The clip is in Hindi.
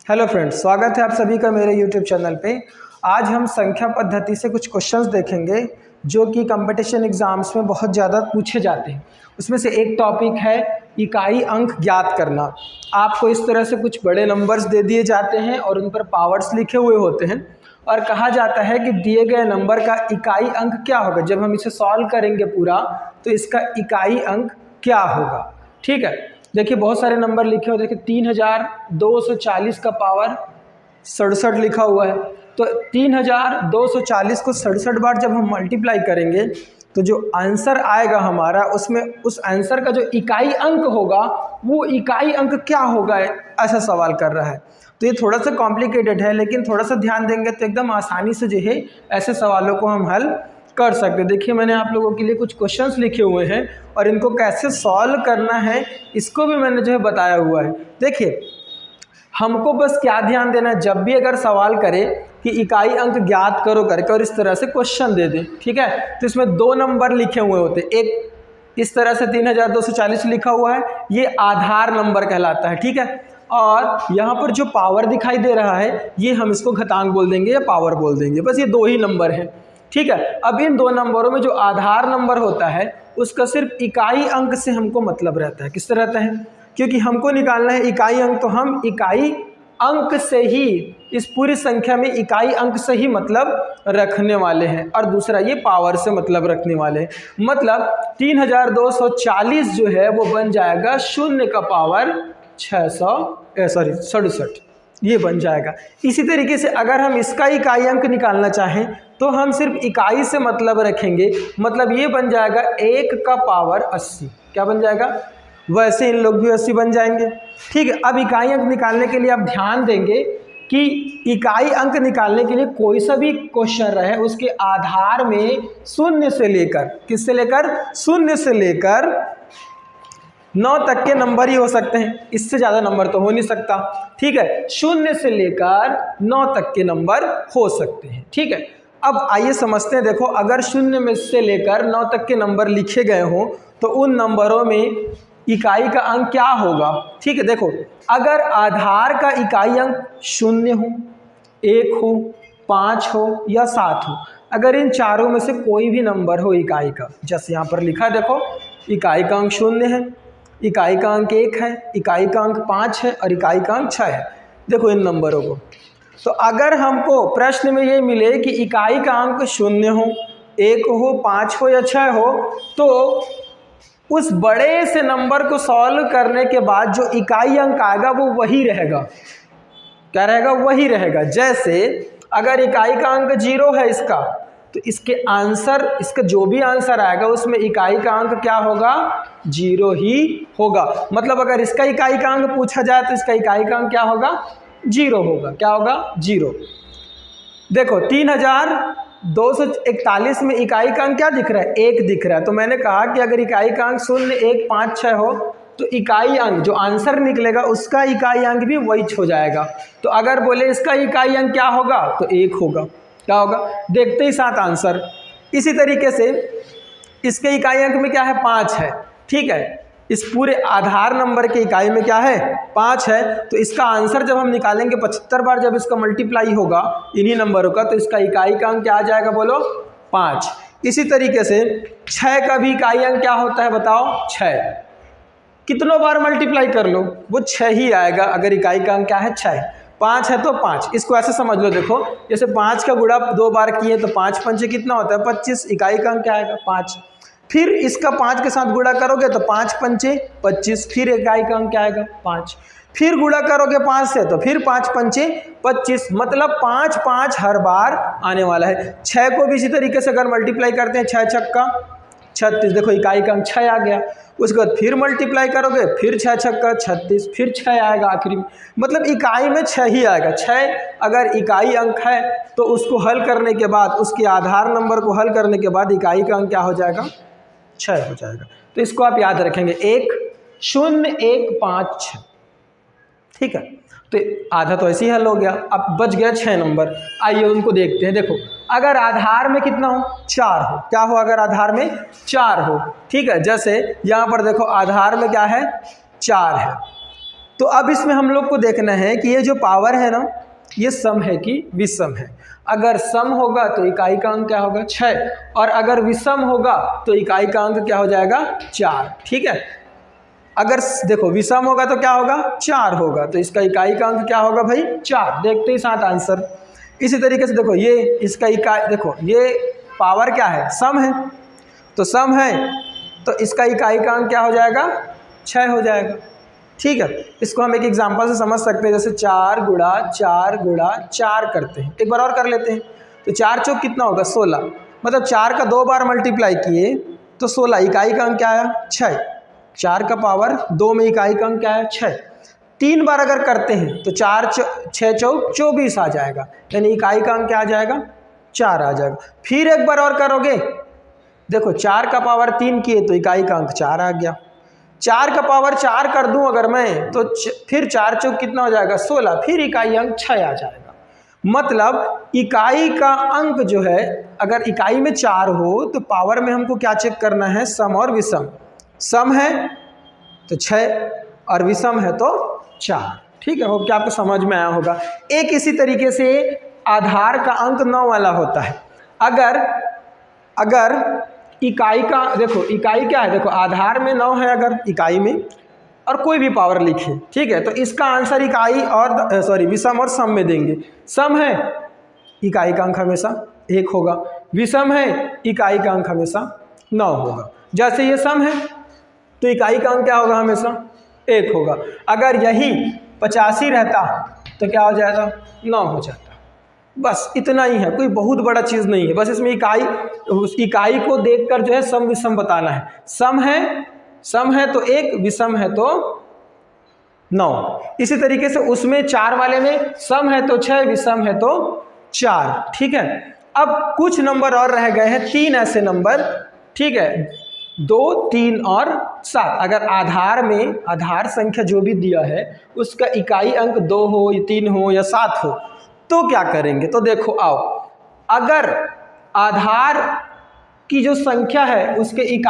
हेलो फ्रेंड्स, स्वागत है आप सभी का मेरे यूट्यूब चैनल पे। आज हम संख्या पद्धति से कुछ क्वेश्चंस देखेंगे जो कि कंपटीशन एग्जाम्स में बहुत ज़्यादा पूछे जाते हैं। उसमें से एक टॉपिक है इकाई अंक ज्ञात करना। आपको इस तरह से कुछ बड़े नंबर्स दे दिए जाते हैं और उन पर पावर्स लिखे हुए होते हैं और कहा जाता है कि दिए गए नंबर का इकाई अंक क्या होगा। जब हम इसे सॉल्व करेंगे पूरा तो इसका इकाई अंक क्या होगा। ठीक है, देखिए बहुत सारे नंबर लिखे हुए, देखिए 3240 का पावर 67 लिखा हुआ है। तो 3240 को 67 बार जब हम मल्टीप्लाई करेंगे तो जो आंसर आएगा हमारा, उसमें उस आंसर का जो इकाई अंक होगा वो इकाई अंक क्या होगा, ऐसा सवाल कर रहा है। तो ये थोड़ा सा कॉम्प्लिकेटेड है, लेकिन थोड़ा सा ध्यान देंगे तो एकदम आसानी से जो है ऐसे सवालों को हम हल कर सकते हैं। देखिए मैंने आप लोगों के लिए कुछ क्वेश्चंस लिखे हुए हैं और इनको कैसे सॉल्व करना है इसको भी मैंने जो है बताया हुआ है। देखिए हमको बस क्या ध्यान देना है, जब भी अगर सवाल करे कि इकाई अंक ज्ञात करो करके और इस तरह से क्वेश्चन दे दे, ठीक है, तो इसमें दो नंबर लिखे हुए होते हैं। एक इस तरह से 3240 लिखा हुआ है, ये आधार नंबर कहलाता है, ठीक है। और यहाँ पर जो पावर दिखाई दे रहा है ये हम इसको घातांक बोल देंगे या पावर बोल देंगे। बस ये दो ही नंबर हैं, ठीक है। अब इन दो नंबरों में जो आधार नंबर होता है उसका सिर्फ इकाई अंक से हमको मतलब रहता है। किससे रहता है? क्योंकि हमको निकालना है इकाई अंक, तो हम इकाई अंक से ही इस पूरी संख्या में इकाई अंक से ही मतलब रखने वाले हैं। और दूसरा ये पावर से मतलब रखने वाले हैं। मतलब 3240 जो है वो बन जाएगा 0 का पावर 67, ये बन जाएगा। इसी तरीके से अगर हम इसका इकाई अंक निकालना चाहें तो हम सिर्फ इकाई से मतलब रखेंगे, मतलब ये बन जाएगा 1 का पावर 80। क्या बन जाएगा? वैसे इन लोग भी 80 बन जाएंगे, ठीक है। अब इकाई अंक निकालने के लिए आप ध्यान देंगे कि इकाई अंक निकालने के लिए कोई सा भी क्वेश्चन रहे उसके आधार में 0 से लेकर, किससे लेकर? 0 से लेकर 9 तक के नंबर ही हो सकते हैं, इससे ज़्यादा नंबर तो हो नहीं सकता, ठीक है। 0 से लेकर 9 तक के नंबर हो सकते हैं, ठीक है। अब आइए समझते हैं। देखो अगर 0 में से लेकर 9 तक के नंबर लिखे गए हों तो उन नंबरों में इकाई का अंक क्या होगा, ठीक है। देखो अगर आधार का इकाई अंक 0 हो, 1 हो, 5 हो या 7 हो, अगर इन चारों में से कोई भी नंबर हो इकाई का, जैसे यहाँ पर लिखा है, देखो इकाई का अंक 0 है, इकाई का अंक 1 है, इकाई का अंक 5 है और इकाई का अंक 6 है। देखो इन नंबरों को, तो अगर हमको प्रश्न में ये मिले कि इकाई का अंक 0 हो, 1 हो, 5 हो या 6 हो, तो उस बड़े से नंबर को सॉल्व करने के बाद जो इकाई अंक आएगा वो वही रहेगा। क्या रहेगा? वही रहेगा। जैसे अगर इकाई का अंक 0 है इसका, तो इसके आंसर, इसका जो भी आंसर आएगा उसमें इकाई का अंक क्या होगा? 0 ही होगा। मतलब अगर इसका इकाई का अंक पूछा जाए तो इसका इकाई का अंक क्या होगा? 0 होगा। क्या होगा? 0। देखो 3241 में इकाई का अंक क्या दिख रहा है? 1 दिख रहा है। तो मैंने कहा कि अगर इकाई का अंक 0, 1, 5, 6 हो तो इकाई अंक जो आंसर निकलेगा उसका इकाई अंक भी वही हो जाएगा। तो अगर बोले इसका इकाई अंक क्या होगा तो 1 होगा। क्या होगा? देखते ही साथ आंसर। इसी तरीके से इसके इकाई अंक में क्या है? 5 है, ठीक है। इस पूरे आधार नंबर के इकाई में क्या है? 5 है। तो इसका आंसर जब हम निकालेंगे 75 बार जब इसका मल्टीप्लाई होगा इन्हीं नंबरों का, तो इसका इकाई का अंक क्या आ जाएगा? बोलो 5। इसी तरीके से 6 का भी इकाई अंक क्या होता है बताओ? 6। कितनों बार मल्टीप्लाई कर लो वो 6 ही आएगा। अगर इकाई का अंक क्या है? 6। 5 है तो 5। इसको ऐसे समझ लो, देखो जैसे 5 का गुणा 2 बार किए तो 5 पंचे कितना होता है? 25। इकाई का अंक क्या आएगा? 5। फिर इसका 5 के साथ गुणा करोगे तो 5 पंचे 25, फिर इकाई का अंक क्या आएगा? 5। फिर गुणा करोगे 5 से तो फिर 5 पंचे 25, मतलब 5 5 हर बार आने वाला है। 6 को भी इसी तरीके से अगर मल्टीप्लाई करते हैं, 6 छक्का 36, देखो इकाई का अंक 6 आ गया। उसके बाद फिर मल्टीप्लाई करोगे, फिर 6 छक्का 36, फिर 6 आएगा आखिरी में। मतलब इकाई में 6 ही आएगा। 6 अगर इकाई अंक है तो उसको हल करने के बाद, उसके आधार नंबर को हल करने के बाद इकाई का अंक क्या हो जाएगा? 6 हो जाएगा। तो इसको आप याद रखेंगे, 1 0 1 5 6, ठीक है। तो आधा तो ऐसे ही हल हो गया। अब बच गया 6 नंबर। आइए उनको देखते हैं। देखो अगर आधार में कितना हो? 4 हो। क्या हो? अगर आधार में 4 हो, ठीक है। जैसे यहाँ पर देखो आधार में क्या है? 4 है। तो तो अब इसमें हम लोग को देखना है कि ये जो पावर है ना, ये सम है कि विषम है। अगर सम होगा तो इकाई का अंक क्या होगा 6, और अगर विषम होगा तो इकाई का अंक क्या हो जाएगा 4। ठीक है, अगर देखो विषम होगा तो क्या होगा 4 होगा, तो इसका इकाई का अंक क्या होगा भाई 4। देखते ही साथ आंसर। इसी तरीके से देखो ये इसका इकाई, देखो ये पावर क्या है, सम है, तो सम है तो इसका इकाई का अंक क्या हो जाएगा 6 हो जाएगा। ठीक है, इसको हम एक एग्जांपल से समझ सकते हैं, जैसे 4 गुणा 4 गुणा 4 करते हैं। एक बार और कर लेते हैं, तो 4 चौक कितना होगा 16, मतलब 4 का 2 बार मल्टीप्लाई किए तो 16, इकाई का अंक क्या आया 6। 4 का पावर 2 में इकाई का अंक क्या है 6। 3 बार अगर करते हैं तो 6 चौक 24 आ जाएगा, यानी इकाई का अंक क्या आ जाएगा 4 आ जाएगा। फिर एक बार और करोगे, देखो 4 का पावर 3 किए तो इकाई का अंक 4 आ गया। 4 का पावर 4 कर दूं अगर मैं तो फिर 4 चौक कितना हो जाएगा 16, फिर इकाई अंक 6 आ जाएगा। मतलब इकाई का अंक जो है, अगर इकाई में 4 हो तो पावर में हमको क्या चेक करना है, सम और विषम। सम है तो 6 और विषम है तो 4। ठीक है, होप क्या आपको समझ में आया होगा। एक इसी तरीके से आधार का अंक 9 वाला होता है। अगर इकाई का, देखो इकाई क्या है, देखो आधार में 9 है अगर इकाई में, और कोई भी पावर लिखे, ठीक है, तो इसका आंसर इकाई और विषम और सम में देंगे। सम है इकाई का अंक हमेशा 1 होगा, विषम है इकाई का अंक हमेशा 9 होगा। जैसे ये सम है तो इकाई का अंक क्या होगा हमेशा 1 होगा। अगर यही 85 रहता तो क्या हो जाएगा 9 हो जाता। बस इतना ही है, कोई बहुत बड़ा चीज़ नहीं है। बस इसमें इकाई को देखकर जो है सम विषम बताना है। सम है तो 1, विषम है तो 9। इसी तरीके से उसमें 4 वाले में सम है तो 6, विषम है तो 4। ठीक है, अब कुछ नंबर और रह गए हैं, 3 ऐसे नंबर। ठीक है, 2, 3 और 7। अगर आधार में आधार संख्या जो भी दिया है उसका इकाई अंक 2 हो, 3 हो या 7 हो तो क्या करेंगे। तो देखो आओ, अगर आधार की जो संख्या है उसके इकाई